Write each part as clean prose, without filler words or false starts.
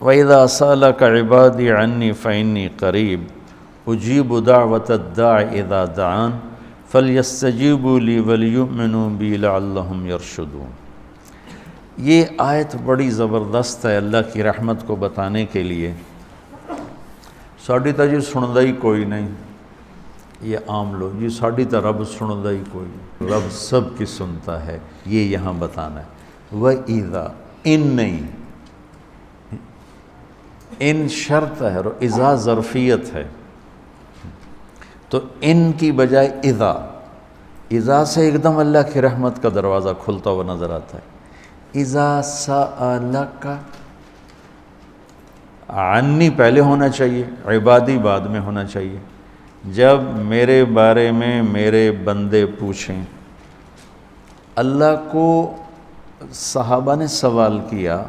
وَإِذَا سَأَلَكَ عِبَادِي عَنِّي فَإِنِّي قَرِيبٌ أُجِيبُ دَعْوَةَ الدَّاعِ إِذَا دَعَانِ فَلْيَسْتَجِیبُوا لِی وَلْیُؤْمِنُوا بِی لَعَلَّهُمْ یرشدون۔ یہ آیت بڑی زبردست ہے اللہ کی رحمت کو بتانے کے لیے۔ ساڈی تا جی سندا ہی کوئی نہیں، یہ عام لوگ جی ساڈی تا رب سندا ہی کوئی نہیں، رب سب کی سنتا ہے، یہ یہاں بتانا ہے۔ وَإِذَا ان نہیں، ان شرط ہے اور اذا ظرفیت ہے، تو ان کی بجائے اذا سے ایک دم اللہ کی رحمت کا دروازہ کھلتا ہوا نظر آتا ہے۔ اذا سألک عنی پہلے ہونا چاہیے، عبادی بعد میں ہونا چاہیے۔ جب میرے بارے میں میرے بندے پوچھیں، اللہ کو صحابہ نے سوال کیا،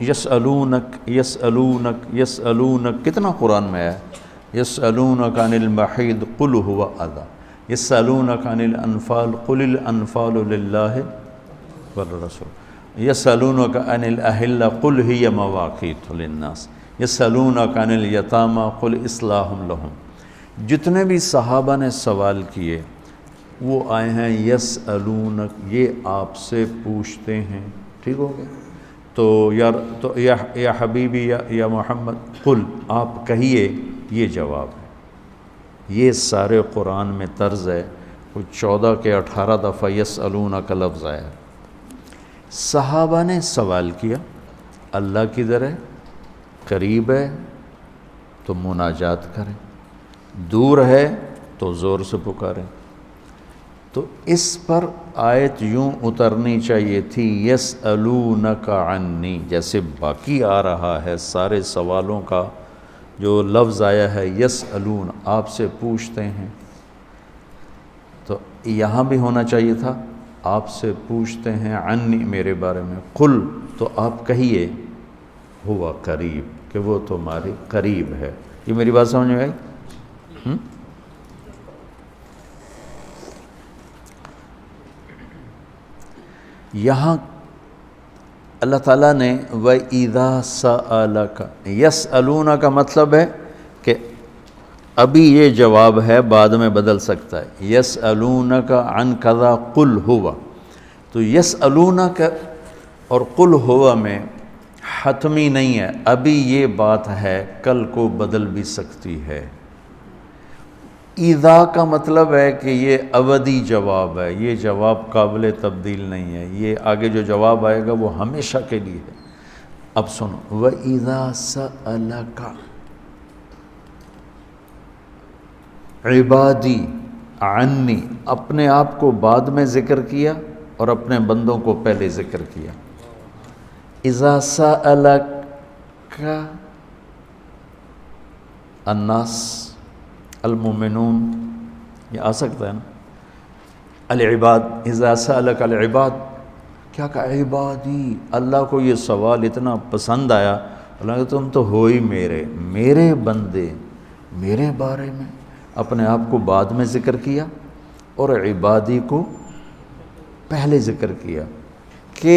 یسألونک یسألونک یسألونک، کتنا قرآن میں ہے، یسألونک عن المحیض قل هو اذی، یسألونک عن الانفال قل الانفال للہ والرسول، یسألونک عن الاہلہ قل ہی مواقیت للناس، یسألونک عن الیتامى قل اصلاح لہم۔ جتنے بھی صحابہ نے سوال کیے وہ آئے ہیں یسألونک، یہ آپ سے پوچھتے ہیں، ٹھیک ہو گیا؟ تو یا حبیبی یا محمد قل، آپ کہیے، یہ جواب ہے۔ یہ سارے قرآن میں طرز ہے، کچھ 14 کے 18 دفعہ یسألونک کا لفظ آیا۔ صحابہ نے سوال کیا، اللہ کدھر ہے، قریب ہے تو مناجات کریں، دور ہے تو زور سے پکاریں۔ تو اس پر آیت یوں اترنی چاہیے تھی، یسألونک عنی، جیسے باقی آ رہا ہے سارے سوالوں کا جو لفظ آیا ہے یسألون، آپ سے پوچھتے ہیں، تو یہاں بھی ہونا چاہیے تھا آپ سے پوچھتے ہیں عنی، میرے بارے میں، قل، تو آپ کہیے ہوا قریب، کہ وہ تمہارے قریب ہے۔ یہ میری بات سمجھ میں آئی؟ یہاں اللہ تعالیٰ نے وَإِذَا سَأَلَكَ، یسألون کا مطلب ہے کہ ابھی یہ جواب ہے، بعد میں بدل سکتا ہے۔ یسألونک عن کذا قل ہوا، تو یسألونک اور قل ہوا میں حتمی نہیں ہے، ابھی یہ بات ہے، کل کو بدل بھی سکتی ہے۔ اذا کا مطلب ہے کہ یہ ابدی جواب ہے، یہ جواب قابل تبدیل نہیں ہے، یہ آگے جو جواب آئے گا وہ ہمیشہ کے لیے ہے۔ اب سنو، وَإِذَا سَأَلَكَ عبادی عنی، اپنے آپ کو بعد میں ذکر کیا اور اپنے بندوں کو پہلے ذکر کیا۔ اذا سألک الناس المؤمنون، یہ آ سکتا ہے نا، العباد، اذا سألک العباد، کیا کہا عبادی، اللہ کو یہ سوال اتنا پسند آیا، اللہ کہ تم تو ہو ہی میرے بندے، میرے بارے میں اپنے آپ کو بعد میں ذکر کیا اور عبادی کو پہلے ذکر کیا، کہ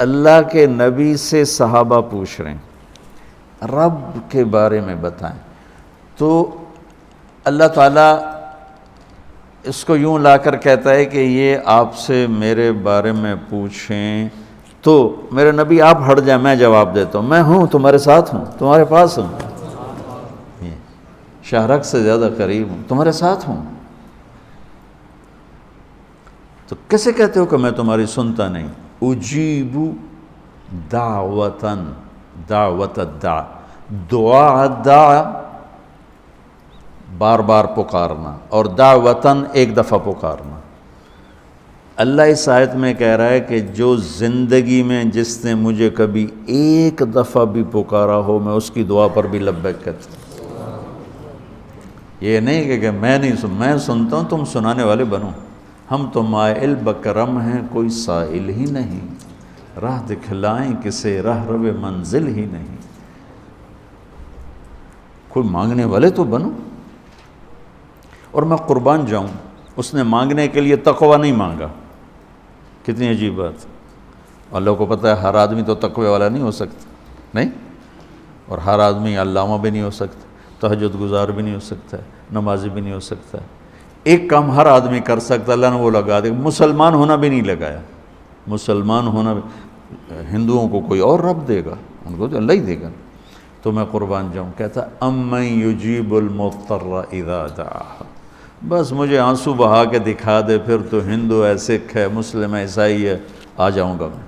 اللہ کے نبی سے صحابہ پوچھ رہے ہیں رب کے بارے میں بتائیں، تو اللہ تعالیٰ اس کو یوں لا کر کہتا ہے کہ یہ آپ سے میرے بارے میں پوچھیں تو میرے نبی آپ ہٹ جائیں، میں جواب دیتا ہوں، میں ہوں، تمہارے ساتھ ہوں، تمہارے پاس ہوں، شہرک سے زیادہ قریب ہوں، تمہارے ساتھ ہوں۔ تو کیسے کہتے ہو کہ میں تمہاری سنتا نہیں؟ اجیب دعوتاً، دعوت الدع، دعا دعا بار بار پکارنا، اور دعوتاً ایک دفعہ پکارنا۔ اللہ اس آیت میں کہہ رہا ہے کہ جو زندگی میں جس نے مجھے کبھی ایک دفعہ بھی پکارا ہو، میں اس کی دعا پر بھی لبیک کہتا ہوں۔ یہ نہیں کہ میں نہیں میں سنتا ہوں، تم سنانے والے بنو، ہم تو مائل بکرم ہیں، کوئی سائل ہی نہیں، راہ دکھلائیں کسے راہ رو منزل ہی نہیں، کوئی مانگنے والے تو بنو۔ اور میں قربان جاؤں، اس نے مانگنے کے لیے تقوی نہیں مانگا، کتنی عجیب بات۔ اللہ کو پتہ ہے ہر آدمی تو تقوی والا نہیں ہو سکتا، نہیں، اور ہر آدمی علامہ بھی نہیں ہو سکتا، تہجد گزار بھی نہیں ہو سکتا ہے، نمازی بھی نہیں ہو سکتا ہے۔ ایک کام ہر آدمی کر سکتا، اللہ نے وہ لگا دیا، مسلمان ہونا بھی نہیں لگایا۔ مسلمان ہونا بھی، ہندوؤں کو کوئی اور رب دے گا، ان کو تو اللہ ہی دے گا۔ تو میں قربان جاؤں، کہتا امن یجیب المضطر اذا دعاہ، بس مجھے آنسو بہا کے دکھا دے، پھر تو ہندو ہے، سکھ ہے، مسلم ہے، عیسائی ہے، آ جاؤں گا، میں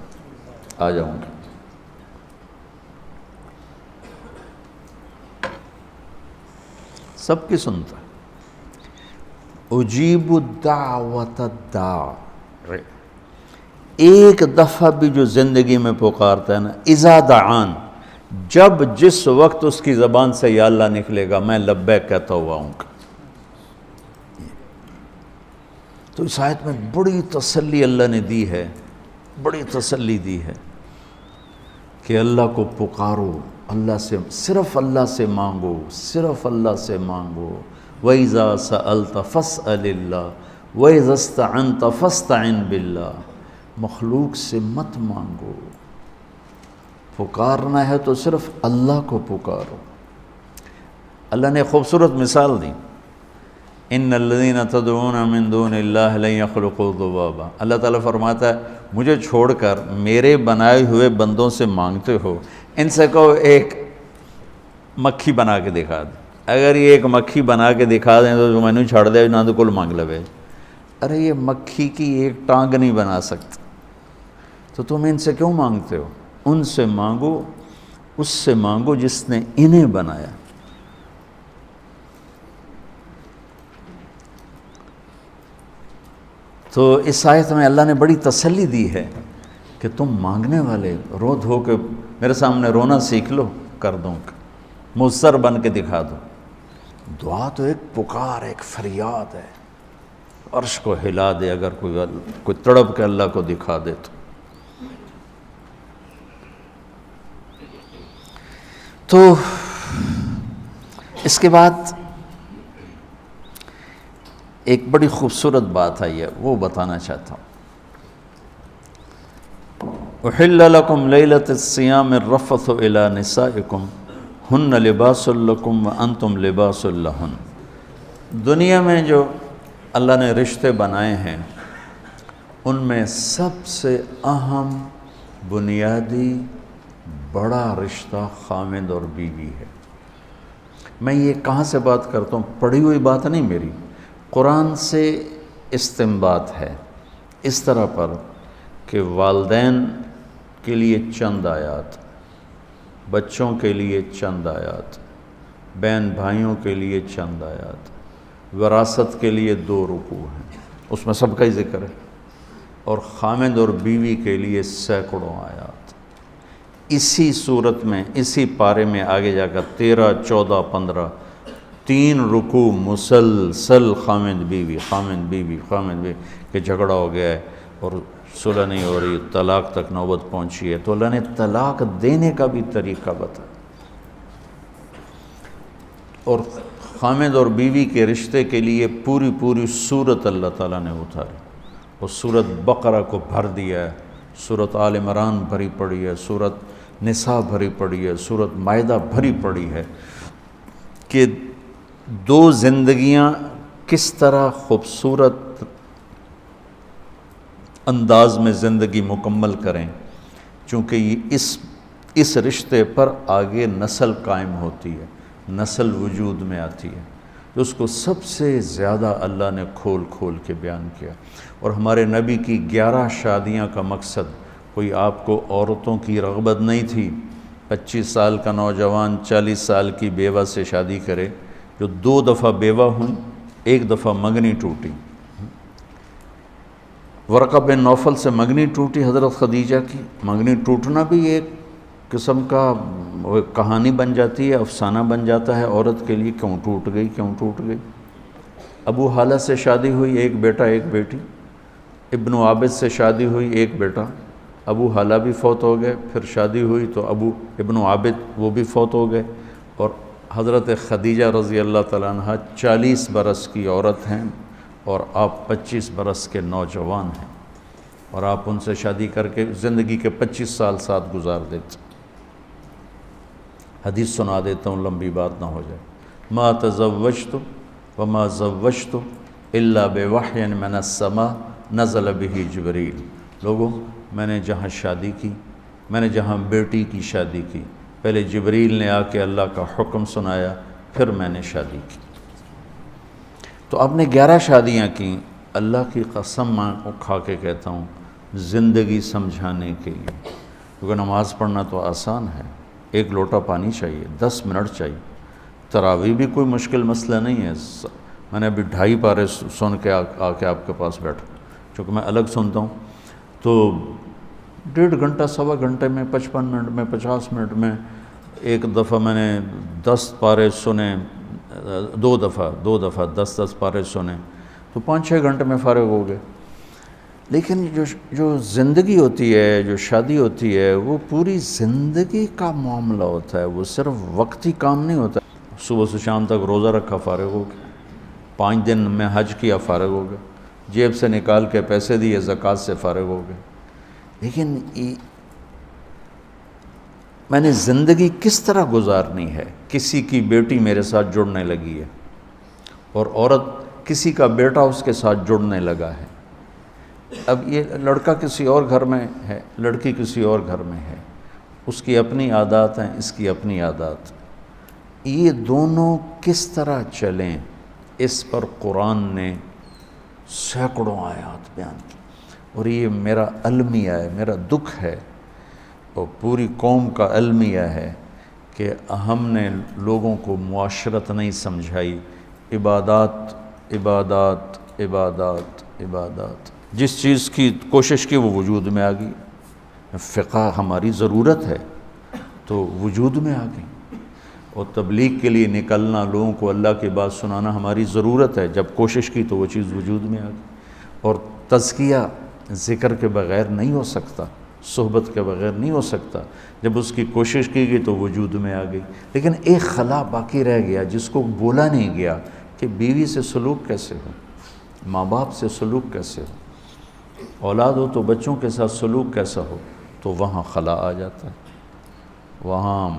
آ جاؤں گا۔ سب کی سنتا ہے۔ اجیب الدعوت الداع، ایک دفعہ بھی جو زندگی میں پکارتا ہے نا، اذا دعان، جب جس وقت اس کی زبان سے یا اللہ نکلے گا، میں لبیک کہتا ہوا ہوں گا۔ تو اس آیت میں بڑی تسلی اللہ نے دی ہے، بڑی تسلی دی ہے کہ اللہ کو پکارو، اللہ سے، صرف اللہ سے مانگو، صرف اللہ سے مانگو۔ وَإِذَا سَأَلْتَ فَاسْأَلِ اللَّهِ وَإِذَا اسْتَعَنْتَ فَاسْتَعِنْ بِاللَّهِ، مخلوق سے مت مانگو، پکارنا ہے تو صرف اللہ کو پکارو۔ اللہ نے خوبصورت مثال دی، ان الذین تدعون من دون اللہ لن یخلقوا ذبابا، اللہ تعالیٰ فرماتا ہے مجھے چھوڑ کر میرے بنائے ہوئے بندوں سے مانگتے ہو، ان سے کہو ایک مکھی بنا کے دکھا دیں، اگر یہ ایک مکھی بنا کے دکھا دیں تو میں نے چھاڑ دیا نہ تو کل مانگ لوے۔ ارے یہ مکھی کی ایک ٹانگ نہیں بنا سکتا، تو تم ان سے کیوں مانگتے ہو؟ ان سے مانگو، اس سے مانگو جس نے انہیں بنایا۔ تو اس آیت میں اللہ نے بڑی تسلی دی ہے کہ تم مانگنے والے رو دھو کے میرے سامنے رونا سیکھ لو، کر دوں گا، مضطر بن کے دکھا دو۔ دعا تو ایک پکار، ایک فریاد ہے، عرش کو ہلا دے، اگر کوئی تڑپ کے اللہ کو دکھا دے تو اس کے بعد ایک بڑی خوبصورت بات آئی ہے، وہ بتانا چاہتا ہوں۔ احل لکم لیلۃ الصیام الرفث الی نسائکم ہن لباس لکم وانتم لباس لہن۔ دنیا میں جو اللہ نے رشتے بنائے ہیں ان میں سب سے اہم، بنیادی، بڑا رشتہ خامند اور بیوی ہے۔ میں یہ کہاں سے بات کرتا ہوں؟ پڑھی ہوئی بات نہیں میری، قرآن سے استنباط ہے، اس طرح پر کہ والدین کے لیے چند آیات، بچوں کے لیے چند آیات، بہن بھائیوں کے لیے چند آیات، وراثت کے لیے 2 رکوع ہیں، اس میں سب کا ہی ذکر ہے، اور خامند اور بیوی کے لیے سینکڑوں آیات۔ اسی صورت میں، اسی پارے میں آگے جا کر 13، 14، 15 3 رکوع مسلسل خامند بیوی، خامند بیوی، خامند بیوی کہ جھگڑا ہو گیا ہے اور صلح نہیں ہو رہی، طلاق تک نوبت پہنچی ہے، تو اللہ نے طلاق دینے کا بھی طریقہ بتایا، اور خامند اور بیوی کے رشتے کے لیے پوری سورت اللہ تعالیٰ نے اتاری، اور سورت بقرہ کو بھر دیا ہے، سورت آل عمران بھری پڑی ہے، سورت نساء بھری پڑی ہے، سورت مائدہ بھری پڑی ہے، کہ 2 زندگیاں کس طرح خوبصورت انداز میں زندگی مکمل کریں، چونکہ یہ اس رشتے پر آگے نسل قائم ہوتی ہے، نسل وجود میں آتی ہے، تو اس کو سب سے زیادہ اللہ نے کھول کے بیان کیا۔ اور ہمارے نبی کی 11 شادیاں کا مقصد کوئی آپ کو عورتوں کی رغبت نہیں تھی 25 سال کا نوجوان 40 سال کی بیوہ سے شادی کرے، جو 2 دفعہ بیوہ ہوئی، 1 دفعہ منگنی ٹوٹی۔ ورقہ بن نوفل سے منگنی ٹوٹی حضرت خدیجہ کی، منگنی ٹوٹنا بھی ایک قسم کا کہانی بن جاتی ہے، افسانہ بن جاتا ہے عورت کے لیے، کیوں ٹوٹ گئی۔ ابو حالہ سے شادی ہوئی، 1 بیٹا 1 بیٹی۔ ابن عابد سے شادی ہوئی، 1 بیٹا، ابو حالہ بھی فوت ہو گئے، پھر شادی ہوئی تو ابن عابد وہ بھی فوت ہو گئے، اور حضرت خدیجہ رضی اللہ تعالیٰ عنہ 40 برس کی عورت ہیں اور آپ 25 برس کے نوجوان ہیں، اور آپ ان سے شادی کر کے زندگی کے 25 سال ساتھ گزار دیتے۔ حدیث سنا دیتا ہوں لمبی بات نہ ہو جائے. ما تزوجت وما زوجت الا بوحی من السماء نزل به جبریل. لوگوں، میں نے جہاں شادی کی، میں نے جہاں بیٹی کی شادی کی، پہلے جبریل نے آ کے اللہ کا حکم سنایا، پھر میں نے شادی کی. تو آپ نے 11 شادیاں کی. اللہ کی قسم میں کھا کے کہتا ہوں، زندگی سمجھانے کے لیے. کیونکہ نماز پڑھنا تو آسان ہے، 1 لوٹا پانی چاہیے، 10 منٹ چاہیے. تراویح بھی کوئی مشکل مسئلہ نہیں ہے. میں نے ابھی 2.5 پارے سن کے آ کے آپ کے پاس بیٹھا، چونکہ میں الگ سنتا ہوں. تو 1.5 گھنٹہ 1.25 گھنٹے میں، 55 منٹ میں، 50 منٹ میں، ایک دفعہ میں نے 10 پارے سنے، 2 دفعہ 10 پارے سنے، تو 5-6 گھنٹے میں فارغ ہو گئے. لیکن جو زندگی ہوتی ہے، جو شادی ہوتی ہے، وہ پوری زندگی کا معاملہ ہوتا ہے. وہ صرف وقتی کام نہیں ہوتا. صبح سے شام تک روزہ رکھا، فارغ ہو گئے. 5 دن میں حج کیا، فارغ ہو گئے. جیب سے نکال کے پیسے دیے، زکوٰۃ سے فارغ ہو گئے. لیکن میں نے زندگی کس طرح گزارنی ہے. کسی کی بیٹی میرے ساتھ جڑنے لگی ہے، اور عورت کسی کا بیٹا اس کے ساتھ جڑنے لگا ہے. اب یہ لڑکا کسی اور گھر میں ہے، لڑکی کسی اور گھر میں ہے. اس کی اپنی عادات ہیں، اس کی اپنی عادات. یہ دونوں کس طرح چلیں، اس پر قرآن نے سینکڑوں آیات بیان کی. اور یہ میرا المیہ ہے، میرا دکھ ہے، اور پوری قوم کا المیہ ہے کہ ہم نے لوگوں کو معاشرت نہیں سمجھائی. عبادات عبادات عبادات عبادات. جس چیز کی کوشش کی وہ وجود میں آ گئی. فقہ ہماری ضرورت ہے تو وجود میں آ گئی. اور تبلیغ کے لیے نکلنا، لوگوں کو اللہ کی بات سنانا ہماری ضرورت ہے. جب کوشش کی تو وہ چیز وجود میں آ گئی. اور تزکیہ ذکر کے بغیر نہیں ہو سکتا، صحبت کے بغیر نہیں ہو سکتا. جب اس کی کوشش کی گئی تو وجود میں آ گئی. لیکن ایک خلا باقی رہ گیا جس کو بولا نہیں گیا کہ بیوی سے سلوک کیسے ہو، ماں باپ سے سلوک کیسے ہو، اولاد ہو تو بچوں کے ساتھ سلوک کیسا ہو. تو وہاں خلا آ جاتا ہے. وہاں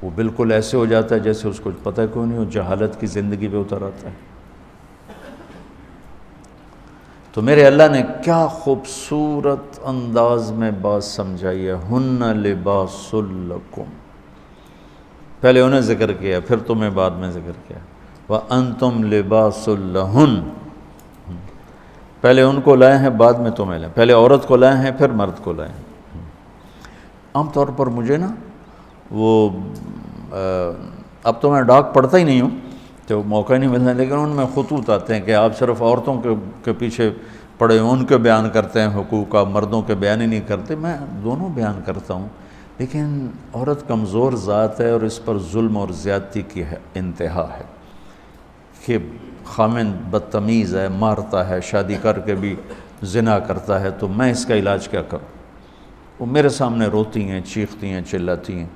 وہ بالکل ایسے ہو جاتا ہے جیسے اس کو پتہ کیوں نہیں ہو، جہالت کی زندگی پہ اتر آتا ہے. تو میرے اللہ نے کیا خوبصورت انداز میں بات سمجھائی ہے. ہن لباس لکم. پہلے انہیں ذکر کیا، پھر تمہیں بعد میں ذکر کیا. وَأَنْتُمْ لِبَاسٌ لَهُنْ. پہلے ان کو لائے ہیں، بعد میں تمہیں لائے. پہلے عورت کو لائے ہیں، پھر مرد کو لائے ہیں. عام طور پر مجھے نا وہ اب تو میں ڈاک پڑھتا ہی نہیں ہوں تو موقع نہیں ملتا، لیکن ان میں خطوط آتے ہیں کہ آپ صرف عورتوں کے پیچھے پڑے ہیں، ان کے بیان کرتے ہیں حقوق، آپ مردوں کے بیان ہی نہیں کرتے. میں دونوں بیان کرتا ہوں، لیکن عورت کمزور ذات ہے اور اس پر ظلم اور زیادتی کی انتہا ہے کہ خامن بدتمیز ہے، مارتا ہے، شادی کر کے بھی زنا کرتا ہے. تو میں اس کا علاج کیا کروں؟ وہ میرے سامنے روتی ہیں، چیختی ہیں، چلاتی ہیں.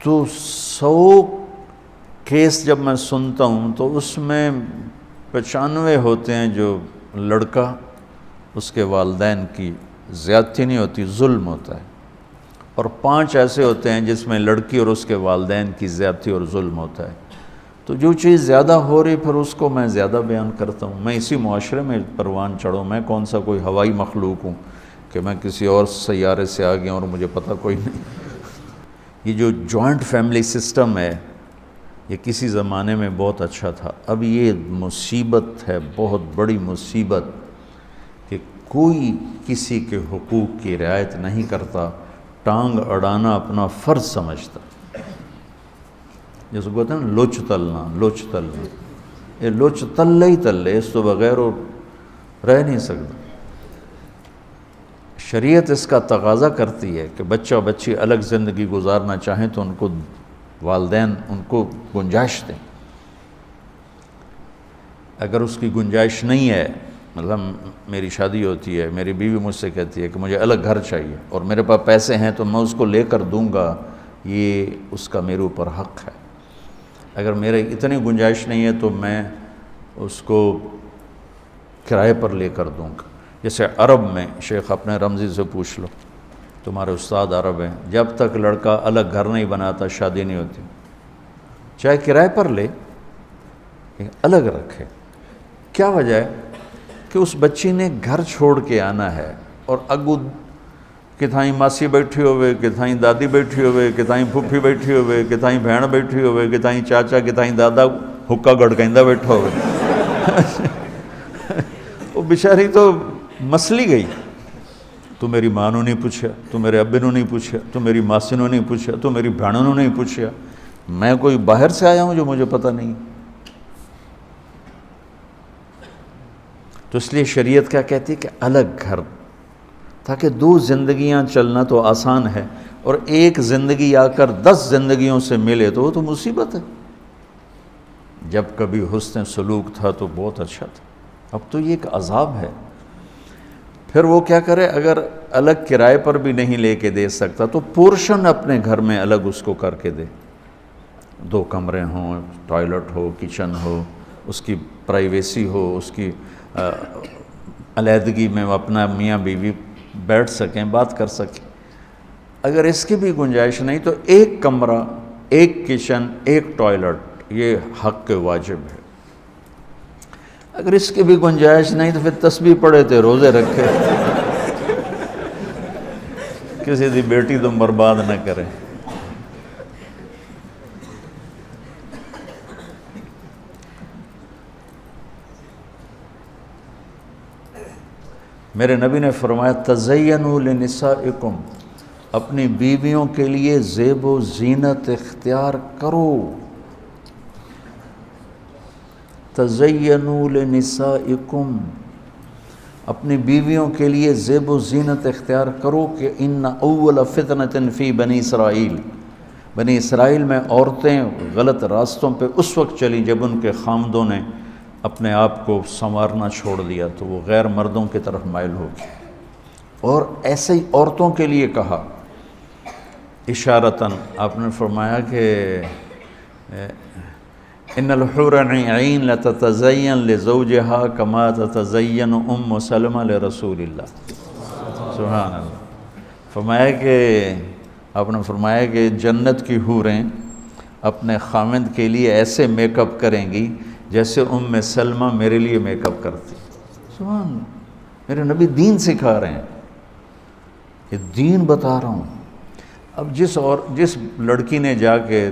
تو 100 کیس جب میں سنتا ہوں تو اس میں 95 ہوتے ہیں جو لڑکا، اس کے والدین کی زیادتی نہیں ہوتی، ظلم ہوتا ہے. اور 5 ایسے ہوتے ہیں جس میں لڑکی اور اس کے والدین کی زیادتی اور ظلم ہوتا ہے. تو جو چیز زیادہ ہو رہی پھر اس کو میں زیادہ بیان کرتا ہوں. میں اسی معاشرے میں پروان چڑھوں. میں کون سا کوئی ہوائی مخلوق ہوں کہ میں کسی اور سیارے سے آ گیا اور مجھے پتہ کوئی نہیں. یہ جو جوائنٹ فیملی سسٹم ہے یہ کسی زمانے میں بہت اچھا تھا. اب یہ مصیبت ہے، بہت بڑی مصیبت، کہ کوئی کسی کے حقوق کی رعایت نہیں کرتا، ٹانگ اڑانا اپنا فرض سمجھتا. جیسے کہتے ہیں نا لوچ تلنا، لوچ تلنا. یہ لوچ تلے ہی تلے، اس تو بغیر وہ رہ نہیں سکتا. شریعت اس کا تقاضا کرتی ہے کہ بچہ بچی الگ زندگی گزارنا چاہیں تو ان کو والدین ان کو گنجائش دیں. اگر اس کی گنجائش نہیں ہے، مطلب میری شادی ہوتی ہے، میری بیوی مجھ سے کہتی ہے کہ مجھے الگ گھر چاہیے اور میرے پاس پیسے ہیں تو میں اس کو لے کر دوں گا، یہ اس کا میرے اوپر حق ہے. اگر میرے اتنی گنجائش نہیں ہے تو میں اس کو کرائے پر لے کر دوں گا. جیسے عرب میں، شیخ اپنے رمزی سے پوچھ لو، تمہارے استاد عرب ہیں، جب تک لڑکا الگ گھر نہیں بناتا شادی نہیں ہوتی، چاہے کرائے پر لے الگ رکھے۔ کیا وجہ ہے؟ کہ اس بچی نے گھر چھوڑ کے آنا ہے، اور اگو کتھائیں ماسی بیٹھی ہوئے، کتھائیں دادی بیٹھی ہوئے، کتھائیں پھپھی بیٹھی ہوئے، کتھائیں بہن بیٹھی ہوئے، کتھائیں چاچا، کتھائیں دادا حکا گڑکندہ بیٹھا ہوئے۔ وہ بیچاری تو مسلی گئی، تو میری ماں نے نہیں پوچھا، تو میرے ابے نے نہیں پوچھا، تو میری ماسی نے نہیں پوچھا، تو میری بہنوں نے نہیں پوچھا، میں کوئی باہر سے آیا ہوں جو مجھے پتہ نہیں۔ تو اس لیے شریعت کیا کہتی ہے کہ الگ گھر، تاکہ دو زندگیاں چلنا تو آسان ہے، اور ایک زندگی آ کر 10 زندگیوں سے ملے تو وہ تو مصیبت ہے۔ جب کبھی حسن سلوک تھا تو بہت اچھا تھا، اب تو یہ ایک عذاب ہے۔ پھر وہ کیا کرے؟ اگر الگ کرائے پر بھی نہیں لے کے دے سکتا تو پورشن اپنے گھر میں الگ اس کو کر کے دے، 2 کمرے ہوں، ٹوائلٹ ہو، کچن ہو، اس کی پرائیویسی ہو، اس کی علیحدگی میں اپنا میاں بیوی بیٹھ سکیں، بات کر سکیں۔ اگر اس کی بھی گنجائش نہیں تو 1 کمرہ، 1 کچن، 1 ٹوائلٹ، یہ حق واجب ہے۔ اگر اس کی بھی گنجائش نہیں تو پھر تسبیح پڑھے تھے، روزے رکھے، کسی دی بیٹی تم برباد نہ کرے۔ میرے نبی نے فرمایا تزینوا لنسائکم، اپنی بیویوں کے لیے زیب و زینت اختیار کرو۔ تزینوا لنسائکم، اپنی بیویوں کے لیے زیب و زینت اختیار کرو کہ ان اول فتنۃ فی بنی اسرائیل، بنی اسرائیل میں عورتیں غلط راستوں پہ اس وقت چلیں جب ان کے خامدوں نے اپنے آپ کو سنوارنا چھوڑ دیا تو وہ غیر مردوں کی طرف مائل ہو گئی۔ اور ایسے ہی عورتوں کے لیے کہا اشارتاً، آپ نے فرمایا کہ ان الحور عین لتتزین لزوجها کما تتزین ام سلمہ لرسول اللہ، سبحان اللہ۔ فرمایا کہ آپ نے فرمایا کہ جنت کی حوریں اپنے خاوند کے لیے ایسے میک اپ کریں گی جیسے ام سلمہ میرے لیے میک اپ کرتی۔ سبحان اللہ، میرے نبی دین سکھا رہے ہیں، یہ دین بتا رہا ہوں۔ اب جس لڑکی نے جا کے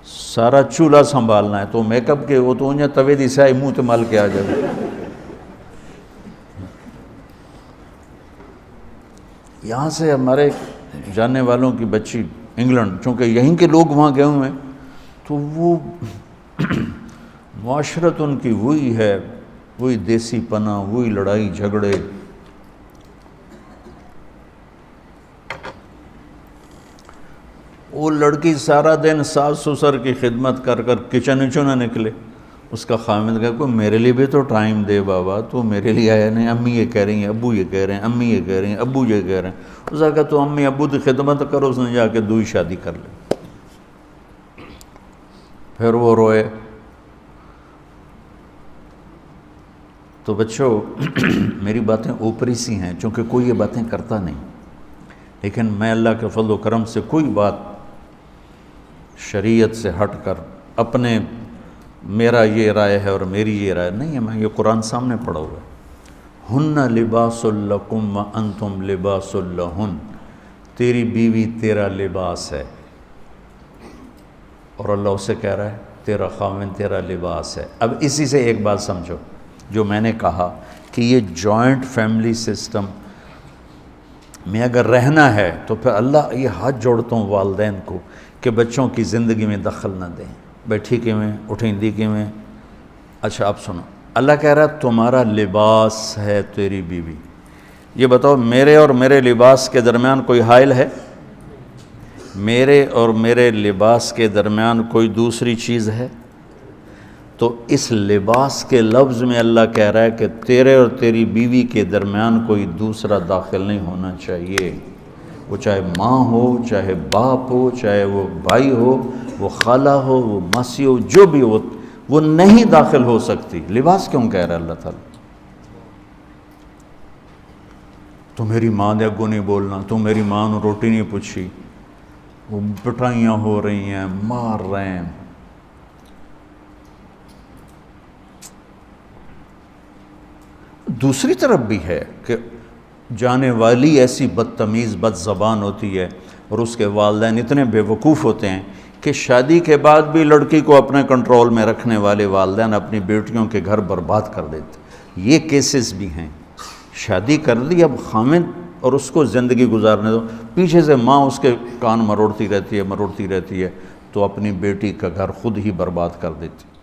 سارا چولہا سنبھالنا ہے تو میک اپ کے وہ تو انہیں توے دی سائے منہ تے مال کے آ جائے۔ یہاں سے ہمارے جاننے والوں کی بچی انگلینڈ، چونکہ یہیں کے لوگ وہاں گئے ہوئے ہیں، تو وہ معاشرت ان کی وہی ہے، وہی دیسی پنا، وہی لڑائی جھگڑے۔ وہ لڑکی سارا دن ساس سسر کی خدمت کر کر کچن نہ نکلے، اس کا خامد کہا کوئی میرے لیے بھی تو ٹائم دے بابا، تو میرے لیے آیا نہیں، امی یہ کہہ رہی ہیں، ابو یہ کہہ رہے ہیں، امی یہ کہہ رہی ہیں، ابو یہ کہہ رہے ہیں۔ اس نے کہا تو امی ابو کی خدمت کرو، اس نے جا کے دوئی شادی کر لی۔ پھر وہ روئے۔ تو بچوں میری باتیں اوپری سی ہیں چونکہ کوئی یہ باتیں کرتا نہیں، لیکن میں اللہ کے فضل و کرم سے کوئی بات شریعت سے ہٹ کر اپنے میرا یہ رائے ہے اور میری یہ رائے نہیں ہے، میں یہ قرآن سامنے پڑھا ہوا ہے۔ ہن لباس لکم وانتم لباس لہن، تیری بیوی تیرا لباس ہے، اور اللہ اسے کہہ رہا ہے تیرا خاوند تیرا لباس ہے۔ اب اسی سے ایک بات سمجھو، جو میں نے کہا کہ یہ جوائنٹ فیملی سسٹم میں اگر رہنا ہے تو پھر اللہ یہ ہاتھ جوڑتا ہوں والدین کو کہ بچوں کی زندگی میں دخل نہ دیں، بیٹھی کیویں اٹھیندی کیویں۔ اچھا اب سنو، اللہ کہہ رہا ہے تمہارا لباس ہے تیری بیوی۔ یہ بتاؤ میرے اور میرے لباس کے درمیان کوئی حائل ہے؟ میرے اور میرے لباس کے درمیان کوئی دوسری چیز ہے؟ تو اس لباس کے لفظ میں اللہ کہہ رہا ہے کہ تیرے اور تیری بیوی کے درمیان کوئی دوسرا داخل نہیں ہونا چاہیے، وہ چاہے ماں ہو، چاہے باپ ہو، چاہے وہ بھائی ہو، وہ خالہ ہو، وہ ماسی ہو، جو بھی ہو، وہ نہیں داخل ہو سکتی۔ لباس کیوں کہہ رہا ہے اللہ تعالیٰ؟ تو میری ماں دے اگوں نہیں بولنا، تو میری ماں نے روٹی نہیں پوچھی، وہ پٹائیاں ہو رہی ہیں، مار رہے ہیں۔ دوسری طرف بھی ہے کہ جانے والی ایسی بدتمیز بد زبان ہوتی ہے اور اس کے والدین اتنے بے وقوف ہوتے ہیں کہ شادی کے بعد بھی لڑکی کو اپنے کنٹرول میں رکھنے والے والدین اپنی بیٹیوں کے گھر برباد کر دیتے۔ یہ کیسز بھی ہیں۔ شادی کر لی، اب خامد اور اس کو زندگی گزارنے دو، پیچھے سے ماں اس کے کان مروڑتی رہتی ہے تو اپنی بیٹی کا گھر خود ہی برباد کر دیتی۔